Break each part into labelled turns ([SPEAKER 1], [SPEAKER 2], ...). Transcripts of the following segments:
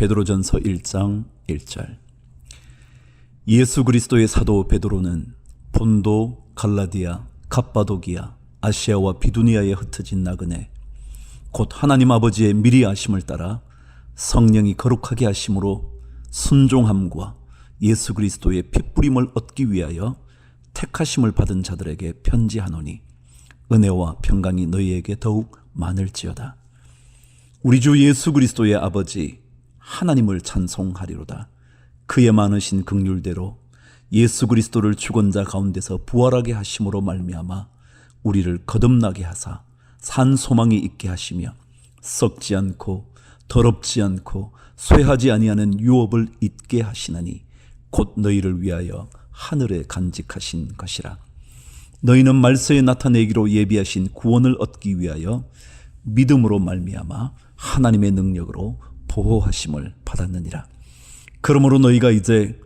[SPEAKER 1] 베드로전서 1장 1절. 예수 그리스도의 사도 베드로는 본도, 갈라디아, 갑바도기아, 아시아와 비두니아에 흩어진 나그네 곧 하나님 아버지의 미리 아심을 따라 성령이 거룩하게 하심으로 순종함과 예수 그리스도의 핏부림을 얻기 위하여 택하심을 받은 자들에게 편지하노니 은혜와 평강이 너희에게 더욱 많을지어다. 우리 주 예수 그리스도의 아버지 하나님을 찬송하리로다. 그의 많으신 긍휼대로 예수 그리스도를 죽은 자 가운데서 부활하게 하심으로 말미암아 우리를 거듭나게 하사 산 소망이 있게 하시며 썩지 않고 더럽지 않고 쇠하지 아니하는 유업을 잊게 하시나니 곧 너희를 위하여 하늘에 간직하신 것이라. 너희는 말세에 나타내기로 예비하신 구원을 얻기 위하여 믿음으로 말미암아 하나님의 능력으로 보호하심을 받았느니라. 그러므로 너희가 이제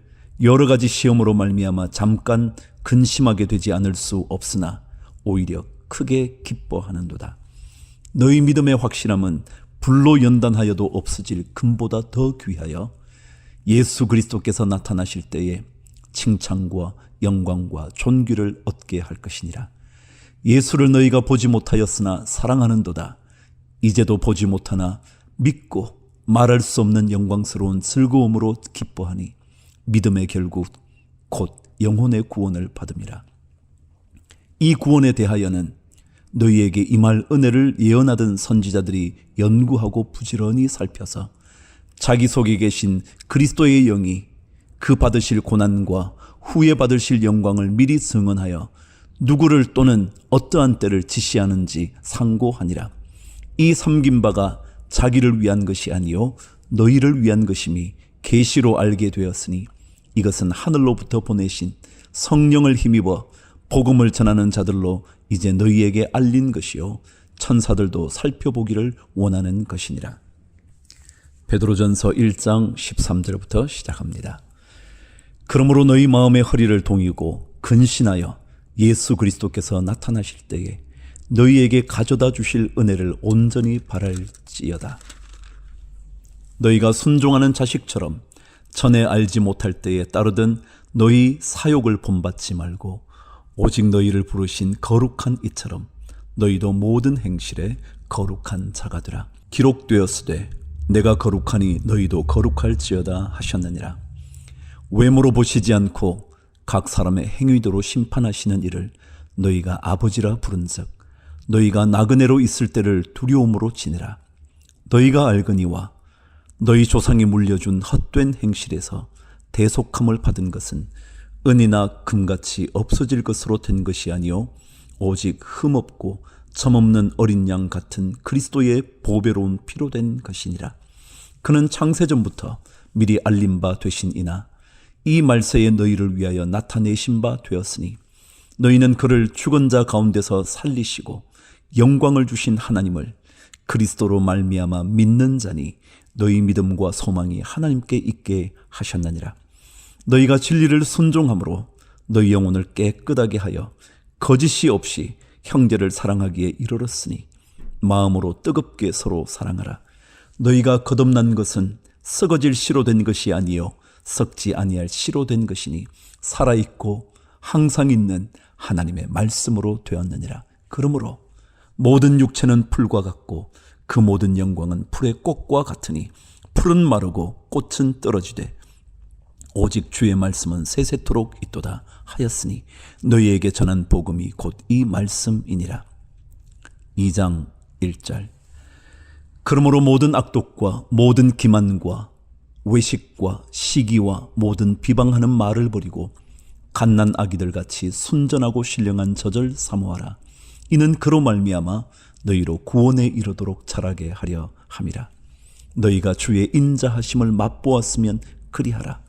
[SPEAKER 1] 여러 가지 시험으로 말미암아 잠깐 근심하게 되지 않을 수 없으나 오히려 크게 기뻐하는도다. 너희 믿음의 확실함은 불로 연단하여도 없어질 금보다 더 귀하여 예수 그리스도께서 나타나실 때에 칭찬과 영광과 존귀를 얻게 할 것이니라. 예수를 너희가 보지 못하였으나 사랑하는도다. 이제도 보지 못하나 믿고 말할 수 없는 영광스러운 즐거움으로 기뻐하니 믿음의 결국 곧 영혼의 구원을 받음이라. 이 구원에 대하여는 너희에게 임할 은혜를 예언하던 선지자들이 연구하고 부지런히 살펴서 자기 속에 계신 그리스도의 영이 그 받으실 고난과 후에 받으실 영광을 미리 증언하여 누구를 또는 어떠한 때를 지시하는지 상고하니라. 이 섬긴 바가 자기를 위한 것이 아니요 너희를 위한 것임이 계시로 알게 되었으니 이것은 하늘로부터 보내신 성령을 힘입어 복음을 전하는 자들로 이제 너희에게 알린 것이요 천사들도 살펴보기를 원하는 것이니라. 베드로전서 1장 13절부터 시작합니다. 그러므로 너희 마음의 허리를 동이고 근신하여 예수 그리스도께서 나타나실 때에 너희에게 가져다 주실 은혜를 온전히 바랄지어다. 너희가 순종하는 자식처럼 전에 알지 못할 때에 따르던 너희 사욕을 본받지 말고 오직 너희를 부르신 거룩한 이처럼 너희도 모든 행실에 거룩한 자가 되라. 기록되었으되 내가 거룩하니 너희도 거룩할지어다 하셨느니라. 외모로 보시지 않고 각 사람의 행위대로 심판하시는 이를 너희가 아버지라 부른즉 너희가 나그네로 있을 때를 두려움으로 지내라. 너희가 알거니와 너희 조상이 물려준 헛된 행실에서 대속함을 받은 것은 은이나 금같이 없어질 것으로 된 것이 아니요 오직 흠없고 점없는 어린 양 같은 그리스도의 보배로운 피로 된 것이니라. 그는 창세전부터 미리 알린 바 되신 이나 이 말세에 너희를 위하여 나타내신 바 되었으니 너희는 그를 죽은 자 가운데서 살리시고 영광을 주신 하나님을 그리스도로 말미암아 믿는 자니 너희 믿음과 소망이 하나님께 있게 하셨느니라. 너희가 진리를 순종함으로 너희 영혼을 깨끗하게 하여 거짓이 없이 형제를 사랑하기에 이르렀으니 마음으로 뜨겁게 서로 사랑하라. 너희가 거듭난 것은 썩어질 씨로 된 것이 아니요 썩지 아니할 씨로 된 것이니 살아있고 항상 있는 하나님의 말씀으로 되었느니라. 그러므로 모든 육체는 풀과 같고 그 모든 영광은 풀의 꽃과 같으니 풀은 마르고 꽃은 떨어지되 오직 주의 말씀은 세세토록 있도다 하였으니 너희에게 전한 복음이 곧 이 말씀이니라. 2장 1절. 그러므로 모든 악독과 모든 기만과 외식과 시기와 모든 비방하는 말을 버리고 갓난 아기들 같이 순전하고 신령한 젖을 사모하라. 이는 그로 말미암아 너희로 구원에 이르도록 자라게 하려 함이라. 너희가 주의 인자하심을 맛보았으면 그리하라.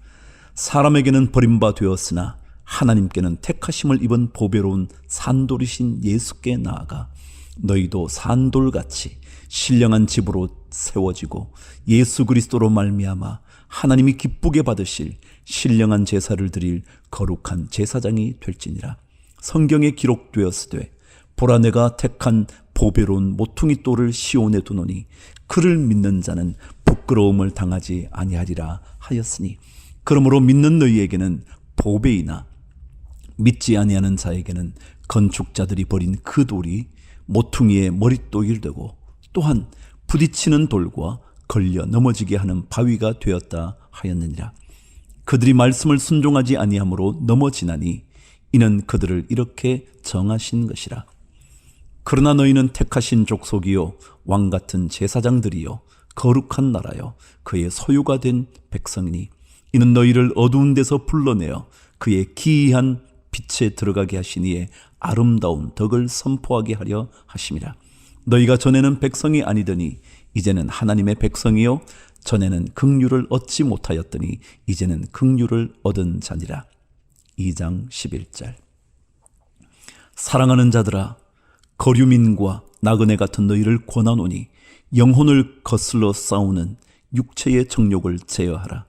[SPEAKER 1] 사람에게는 버림바 되었으나 하나님께는 택하심을 입은 보배로운 산돌이신 예수께 나아가 너희도 산돌같이 신령한 집으로 세워지고 예수 그리스도로 말미암아 하나님이 기쁘게 받으실 신령한 제사를 드릴 거룩한 제사장이 될지니라. 성경에 기록되었으되 보라 내가 택한 보배로운 모퉁이 돌을 시온에 두노니 그를 믿는 자는 부끄러움을 당하지 아니하리라 하였으니 그러므로 믿는 너희에게는 보배이나 믿지 아니하는 자에게는 건축자들이 버린 그 돌이 모퉁이의 머릿독이 되고 또한 부딪히는 돌과 걸려 넘어지게 하는 바위가 되었다 하였느니라. 그들이 말씀을 순종하지 아니함으로 넘어지나니 이는 그들을 이렇게 정하신 것이라. 그러나 너희는 택하신 족속이요 왕같은 제사장들이요 거룩한 나라요 그의 소유가 된 백성이니 이는 너희를 어두운 데서 불러내어 그의 기이한 빛에 들어가게 하신 이의 아름다운 덕을 선포하게 하려 하심이라. 너희가 전에는 백성이 아니더니 이제는 하나님의 백성이요 전에는 긍휼을 얻지 못하였더니 이제는 긍휼을 얻은 자니라. 2장 11절. 사랑하는 자들아, 거류민과 나그네 같은 너희를 권하노니 영혼을 거슬러 싸우는 육체의 정욕을 제어하라.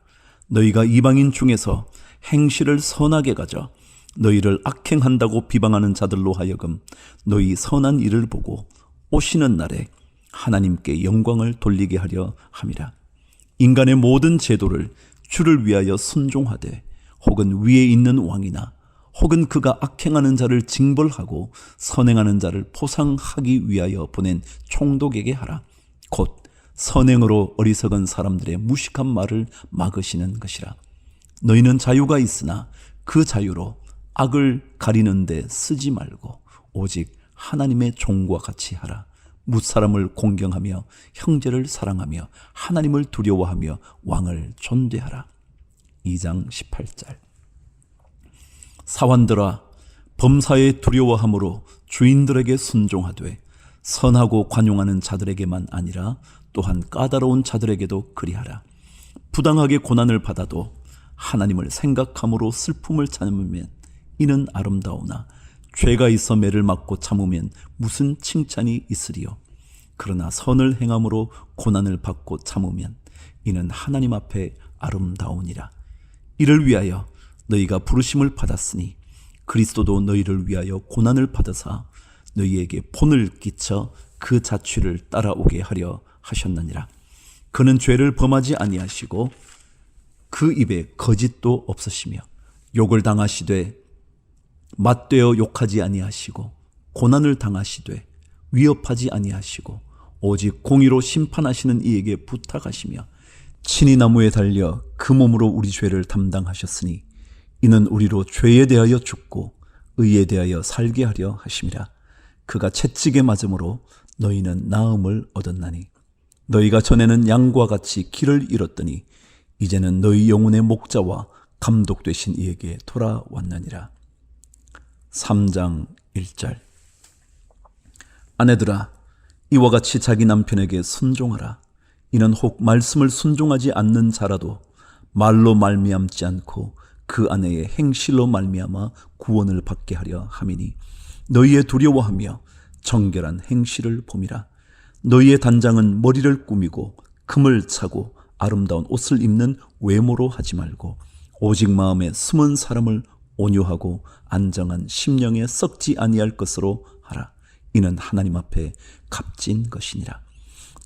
[SPEAKER 1] 너희가 이방인 중에서 행실을 선하게 가져 너희를 악행한다고 비방하는 자들로 하여금 너희 선한 일을 보고 오시는 날에 하나님께 영광을 돌리게 하려 함이라. 인간의 모든 제도를 주를 위하여 순종하되 혹은 위에 있는 왕이나 혹은 그가 악행하는 자를 징벌하고 선행하는 자를 포상하기 위하여 보낸 총독에게 하라. 곧 선행으로 어리석은 사람들의 무식한 말을 막으시는 것이라. 너희는 자유가 있으나 그 자유로 악을 가리는 데 쓰지 말고 오직 하나님의 종과 같이 하라. 무사람을 공경하며 형제를 사랑하며 하나님을 두려워하며 왕을 존대하라. 2장 18절. 사환들아, 범사에 두려워함으로 주인들에게 순종하되 선하고 관용하는 자들에게만 아니라 또한 까다로운 자들에게도 그리하라. 부당하게 고난을 받아도 하나님을 생각함으로 슬픔을 참으면 이는 아름다우나 죄가 있어 매를 맞고 참으면 무슨 칭찬이 있으리요. 그러나 선을 행함으로 고난을 받고 참으면 이는 하나님 앞에 아름다우니라. 이를 위하여 너희가 부르심을 받았으니 그리스도도 너희를 위하여 고난을 받으사 너희에게 본을 끼쳐 그 자취를 따라오게 하려 하셨느니라. 그는 죄를 범하지 아니하시고 그 입에 거짓도 없으시며 욕을 당하시되 맞되어 욕하지 아니하시고 고난을 당하시되 위협하지 아니하시고 오직 공의로 심판하시는 이에게 부탁하시며 친히 나무에 달려 그 몸으로 우리 죄를 담당하셨으니 이는 우리로 죄에 대하여 죽고 의에 대하여 살게 하려 하심이라. 그가 채찍에 맞음으로 너희는 나음을 얻었나니 너희가 전에는 양과 같이 길을 잃었더니 이제는 너희 영혼의 목자와 감독 되신 이에게 돌아왔느니라. 3장 1절. 아내들아, 이와 같이 자기 남편에게 순종하라. 이는 혹 말씀을 순종하지 않는 자라도 말로 말미암지 않고 그 아내의 행실로 말미암아 구원을 받게 하려 함이니 너희의 두려워하며 정결한 행실을 봄이라. 너희의 단장은 머리를 꾸미고 금을 차고 아름다운 옷을 입는 외모로 하지 말고 오직 마음에 숨은 사람을 온유하고 안정한 심령에 썩지 아니할 것으로 하라. 이는 하나님 앞에 값진 것이니라.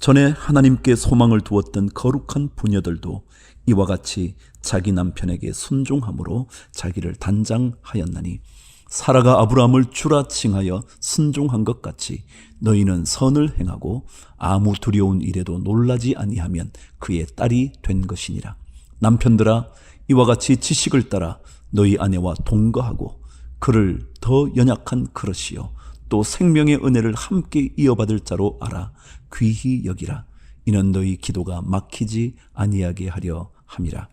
[SPEAKER 1] 전에 하나님께 소망을 두었던 거룩한 부녀들도 이와 같이 자기 남편에게 순종함으로 자기를 단장하였나니 사라가 아브라함을 주라 칭하여 순종한 것 같이 너희는 선을 행하고 아무 두려운 일에도 놀라지 아니하면 그의 딸이 된 것이니라. 남편들아, 이와 같이 지식을 따라 너희 아내와 동거하고 그를 더 연약한 그릇이요 또 생명의 은혜를 함께 이어받을 자로 알아 귀히 여기라. 이는 너희 기도가 막히지 아니하게 하려 함이라.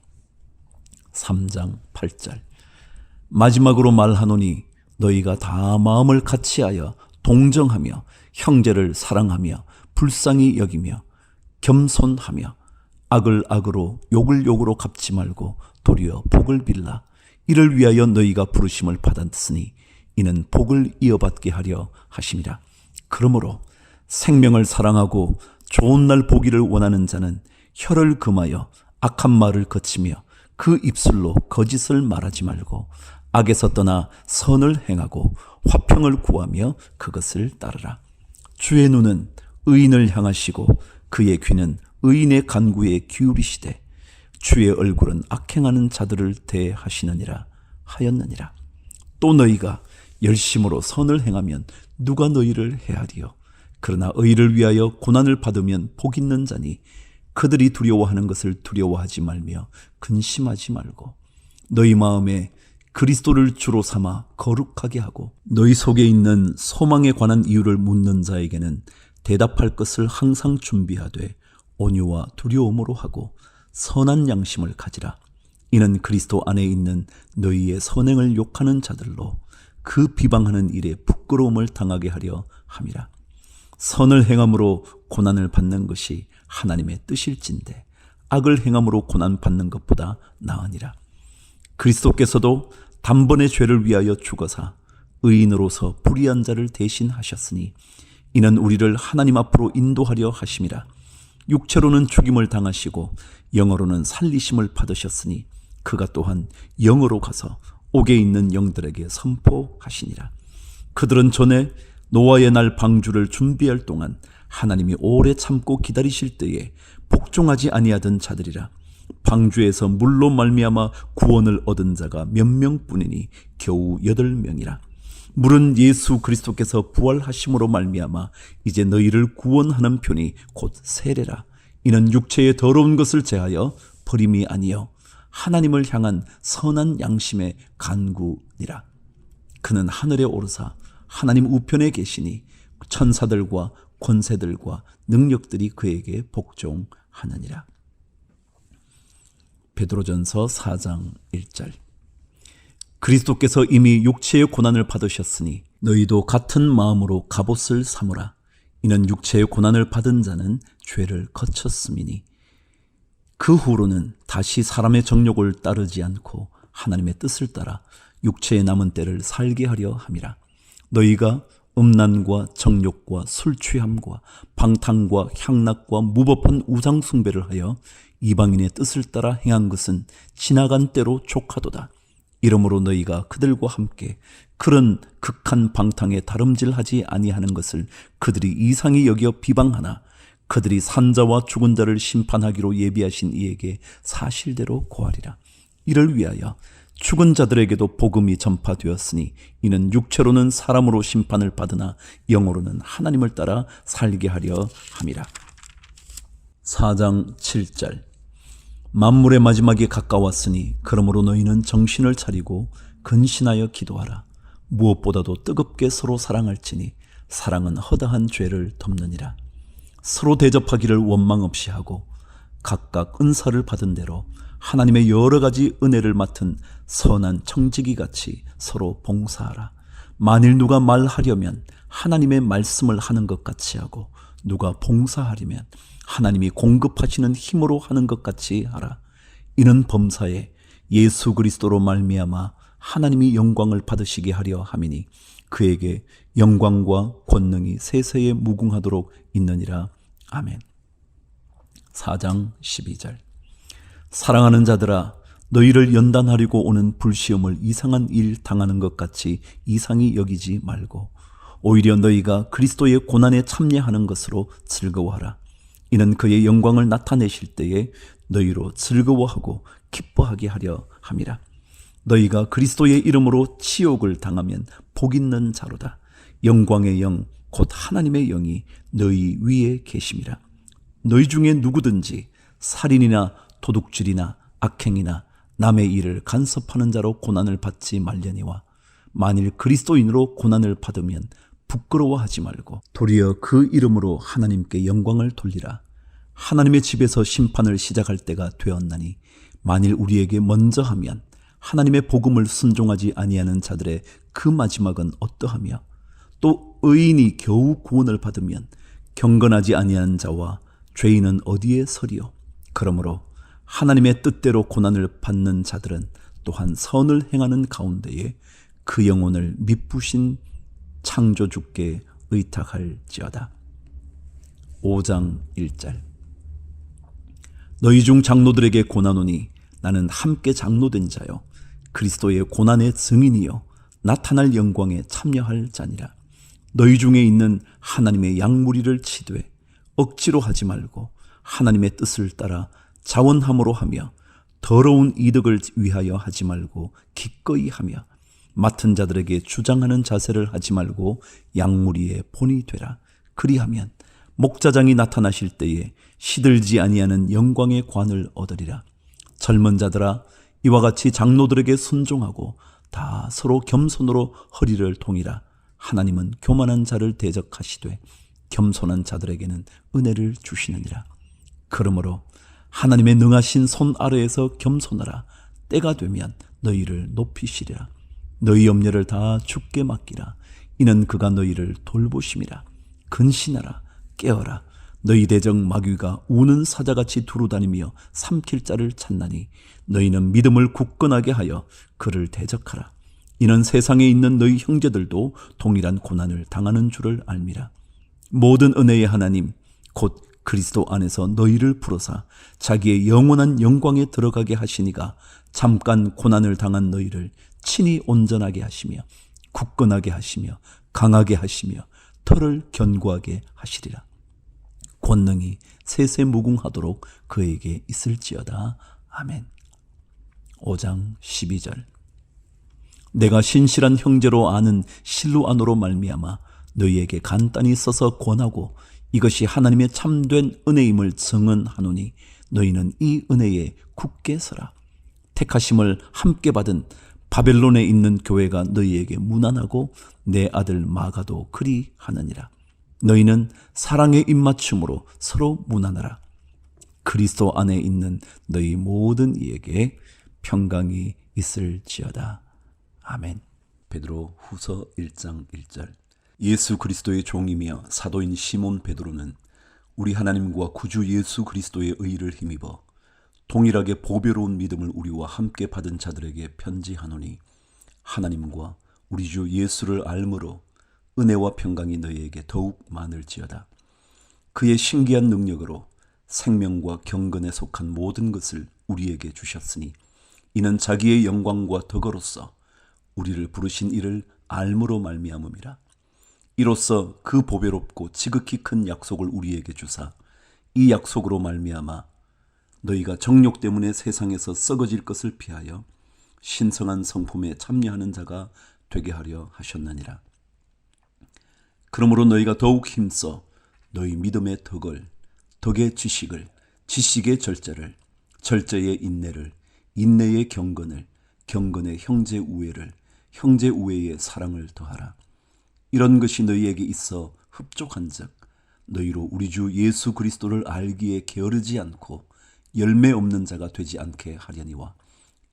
[SPEAKER 1] 3장 8절. 마지막으로 말하노니 너희가 다 마음을 같이하여 동정하며 형제를 사랑하며 불쌍히 여기며 겸손하며 악을 악으로 욕을 욕으로 갚지 말고 도리어 복을 빌라. 이를 위하여 너희가 부르심을 받았으니 이는 복을 이어받게 하려 하심이라. 그러므로 생명을 사랑하고 좋은 날 보기를 원하는 자는 혀를 금하여 악한 말을 거치며 그 입술로 거짓을 말하지 말고 악에서 떠나 선을 행하고 화평을 구하며 그것을 따르라. 주의 눈은 의인을 향하시고 그의 귀는 의인의 간구에 기울이시되 주의 얼굴은 악행하는 자들을 대하시느니라 하였느니라. 또 너희가 열심으로 선을 행하면 누가 너희를 해하리요? 그러나 의를 위하여 고난을 받으면 복 있는 자니 그들이 두려워하는 것을 두려워하지 말며 근심하지 말고 너희 마음에 그리스도를 주로 삼아 거룩하게 하고 너희 속에 있는 소망에 관한 이유를 묻는 자에게는 대답할 것을 항상 준비하되 온유와 두려움으로 하고 선한 양심을 가지라. 이는 그리스도 안에 있는 너희의 선행을 욕하는 자들로 그 비방하는 일에 부끄러움을 당하게 하려 함이라. 선을 행함으로 고난을 받는 것이 하나님의 뜻일진데 악을 행함으로 고난 받는 것보다 나으니라. 그리스도께서도 단번에 죄를 위하여 죽어사 의인으로서 불의한 자를 대신하셨으니 이는 우리를 하나님 앞으로 인도하려 하심이라. 육체로는 죽임을 당하시고 영어로는 살리심을 받으셨으니 그가 또한 영어로 가서 옥에 있는 영들에게 선포하시니라. 그들은 전에 노아의 날 방주를 준비할 동안 하나님이 오래 참고 기다리실 때에 복종하지 아니하던 자들이라. 방주에서 물로 말미암아 구원을 얻은 자가 몇 명뿐이니 겨우 8명이라. 물은 예수 그리스도께서 부활하심으로 말미암아 이제 너희를 구원하는 편이 곧 세례라. 이는 육체의 더러운 것을 제하여 버림이 아니요 하나님을 향한 선한 양심의 간구니라. 그는 하늘에 오르사 하나님 우편에 계시니 천사들과 권세들과 능력들이 그에게 복종하느니라. 베드로전서 4장 1절. 그리스도께서 이미 육체의 고난을 받으셨으니 너희도 같은 마음으로 갑옷을 삼으라. 이는 육체의 고난을 받은 자는 죄를 거쳤음이니 그 후로는 다시 사람의 정욕을 따르지 않고 하나님의 뜻을 따라 육체의 남은 때를 살게 하려 함이라. 너희가 음란과 정욕과 술 취함과 방탕과 향락과 무법한 우상 숭배를 하여 이방인의 뜻을 따라 행한 것은 지나간 때로 족하도다. 이러므로 너희가 그들과 함께 그런 극한 방탕에 다름질하지 아니하는 것을 그들이 이상히 여겨 비방하나 그들이 산자와 죽은 자를 심판하기로 예비하신 이에게 사실대로 고하리라. 이를 위하여 죽은 자들에게도 복음이 전파되었으니 이는 육체로는 사람으로 심판을 받으나 영으로는 하나님을 따라 살게 하려 함이라. 4장 7절. 만물의 마지막이 가까웠으니 그러므로 너희는 정신을 차리고 근신하여 기도하라. 무엇보다도 뜨겁게 서로 사랑할지니 사랑은 허다한 죄를 덮느니라. 서로 대접하기를 원망 없이 하고 각각 은사를 받은 대로 하나님의 여러 가지 은혜를 맡은 선한 청지기 같이 서로 봉사하라. 만일 누가 말하려면 하나님의 말씀을 하는 것 같이 하고 누가 봉사하려면 하나님이 공급하시는 힘으로 하는 것 같이 하라. 이는 범사에 예수 그리스도로 말미암아 하나님이 영광을 받으시게 하려 함이니 그에게 영광과 권능이 세세에 무궁하도록 있느니라. 아멘. 4장 12절. 사랑하는 자들아, 너희를 연단하려고 오는 불시험을 이상한 일 당하는 것 같이 이상히 여기지 말고 오히려 너희가 그리스도의 고난에 참여하는 것으로 즐거워하라. 이는 그의 영광을 나타내실 때에 너희로 즐거워하고 기뻐하게 하려 함이라. 너희가 그리스도의 이름으로 치욕을 당하면 복 있는 자로다. 영광의 영 곧 하나님의 영이 너희 위에 계심이라. 너희 중에 누구든지 살인이나 도둑질이나 악행이나 남의 일을 간섭하는 자로 고난을 받지 말려니와 만일 그리스도인으로 고난을 받으면 부끄러워하지 말고 도리어 그 이름으로 하나님께 영광을 돌리라. 하나님의 집에서 심판을 시작할 때가 되었나니 만일 우리에게 먼저 하면 하나님의 복음을 순종하지 아니하는 자들의 그 마지막은 어떠하며 또 의인이 겨우 구원을 받으면 경건하지 아니하는 자와 죄인은 어디에 서리요. 그러므로 하나님의 뜻대로 고난을 받는 자들은 또한 선을 행하는 가운데에 그 영혼을 미쁘신 창조주께 의탁할지어다. 5장 1절. 너희 중 장로들에게 고나노니 나는 함께 장로된 자요 그리스도의 고난의 증인이요 나타날 영광에 참여할 자니라. 너희 중에 있는 하나님의 양무리를 치되 억지로 하지 말고 하나님의 뜻을 따라 자원함으로 하며 더러운 이득을 위하여 하지 말고 기꺼이 하며 맡은 자들에게 주장하는 자세를 하지 말고 양무리의 본이 되라. 그리하면 목자장이 나타나실 때에 시들지 아니하는 영광의 관을 얻으리라. 젊은 자들아, 이와 같이 장로들에게 순종하고 다 서로 겸손으로 허리를 동이라. 하나님은 교만한 자를 대적하시되 겸손한 자들에게는 은혜를 주시느니라. 그러므로 하나님의 능하신 손 아래에서 겸손하라. 때가 되면 너희를 높이시리라. 너희 염려를 다 주께 맡기라. 이는 그가 너희를 돌보심이라. 근신하라. 깨어라. 너희 대적 마귀가 우는 사자같이 두루다니며 삼킬 자를 찾나니 너희는 믿음을 굳건하게 하여 그를 대적하라. 이는 세상에 있는 너희 형제들도 동일한 고난을 당하는 줄을 알미라. 모든 은혜의 하나님 곧 그리스도 안에서 너희를 부르사 자기의 영원한 영광에 들어가게 하시니가 잠깐 고난을 당한 너희를 친히 온전하게 하시며 굳건하게 하시며 강하게 하시며 털을 견고하게 하시리라. 권능이 세세무궁하도록 그에게 있을지어다. 아멘. 5장 12절. 내가 신실한 형제로 아는 실루아노로 말미암아 너희에게 간단히 써서 권하고 이것이 하나님의 참된 은혜임을 증언하노니 너희는 이 은혜에 굳게 서라. 택하심을 함께 받은 바벨론에 있는 교회가 너희에게 무난하고 내 아들 마가도 그리하느니라. 너희는 사랑의 입맞춤으로 서로 무난하라. 그리스도 안에 있는 너희 모든 이에게 평강이 있을지어다. 아멘. 베드로 후서 1장 1절. 예수 그리스도의 종이며 사도인 시몬 베드로는 우리 하나님과 구주 예수 그리스도의 의를 힘입어 동일하게 보배로운 믿음을 우리와 함께 받은 자들에게 편지하노니 하나님과 우리 주 예수를 알므로 은혜와 평강이 너희에게 더욱 많을지어다. 그의 신기한 능력으로 생명과 경건에 속한 모든 것을 우리에게 주셨으니 이는 자기의 영광과 덕으로서 우리를 부르신 이를 알므로 말미암음이라. 이로써 그 보배롭고 지극히 큰 약속을 우리에게 주사 이 약속으로 말미암아 너희가 정욕 때문에 세상에서 썩어질 것을 피하여 신성한 성품에 참여하는 자가 되게 하려 하셨느니라. 그러므로 너희가 더욱 힘써 너희 믿음의 덕을, 덕의 지식을, 지식의 절제를, 절제의 인내를, 인내의 경건을, 경건의 형제 우애를, 형제 우애의 사랑을 더하라. 이런 것이 너희에게 있어 흡족한즉 너희로 우리 주 예수 그리스도를 알기에 게으르지 않고 열매 없는 자가 되지 않게 하려니와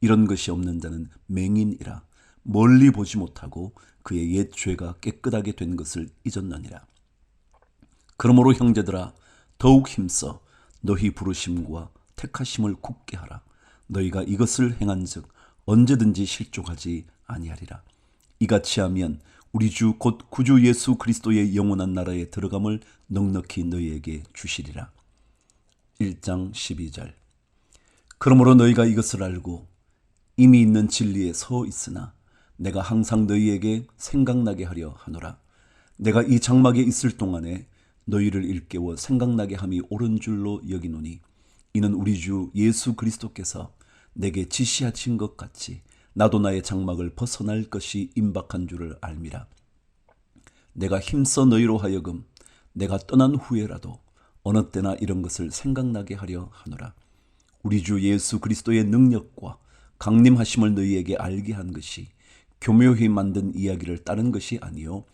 [SPEAKER 1] 이런 것이 없는 자는 맹인이라 멀리 보지 못하고 그의 옛 죄가 깨끗하게 된 것을 잊었느니라. 그러므로 형제들아 더욱 힘써 너희 부르심과 택하심을 굳게 하라. 너희가 이것을 행한즉 언제든지 실족하지 아니하리라. 이같이 하면 우리 주 곧 구주 예수 그리스도의 영원한 나라에 들어감을 넉넉히 너희에게 주시리라. 1장 12절. 그러므로 너희가 이것을 알고 이미 있는 진리에 서 있으나 내가 항상 너희에게 생각나게 하려 하노라. 내가 이 장막에 있을 동안에 너희를 일깨워 생각나게 함이 옳은 줄로 여기노니 이는 우리 주 예수 그리스도께서 내게 지시하신 것 같이 나도 나의 장막을 벗어날 것이 임박한 줄을 알미라. 내가 힘써 너희로 하여금 내가 떠난 후에라도 어느 때나 이런 것을 생각나게 하려 하노라. 우리 주 예수 그리스도의 능력과 강림하심을 너희에게 알게 한 것이 교묘히 만든 이야기를 따른 것이 아니요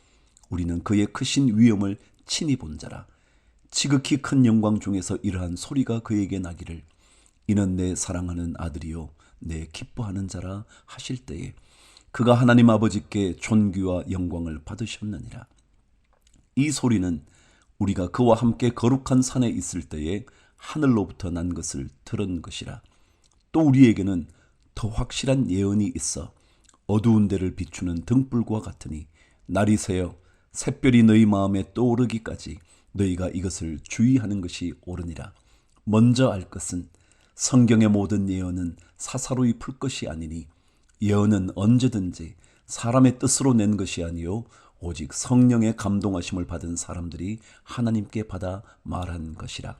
[SPEAKER 1] 우리는 그의 크신 위엄을 친히 본 자라. 지극히 큰 영광 중에서 이러한 소리가 그에게 나기를 이는 내 사랑하는 아들이요 내 기뻐하는 자라 하실 때에 그가 하나님 아버지께 존귀와 영광을 받으셨느니라. 이 소리는 우리가 그와 함께 거룩한 산에 있을 때에 하늘로부터 난 것을 들은 것이라. 또 우리에게는 더 확실한 예언이 있어 어두운 데를 비추는 등불과 같으니 날이 새어 샛별이 너희 마음에 떠오르기까지 너희가 이것을 주의하는 것이 옳으니라. 먼저 알 것은 성경의 모든 예언은 사사로이 풀 것이 아니니 예언은 언제든지 사람의 뜻으로 낸 것이 아니요 오직 성령의 감동하심을 받은 사람들이 하나님께 받아 말한 것이라.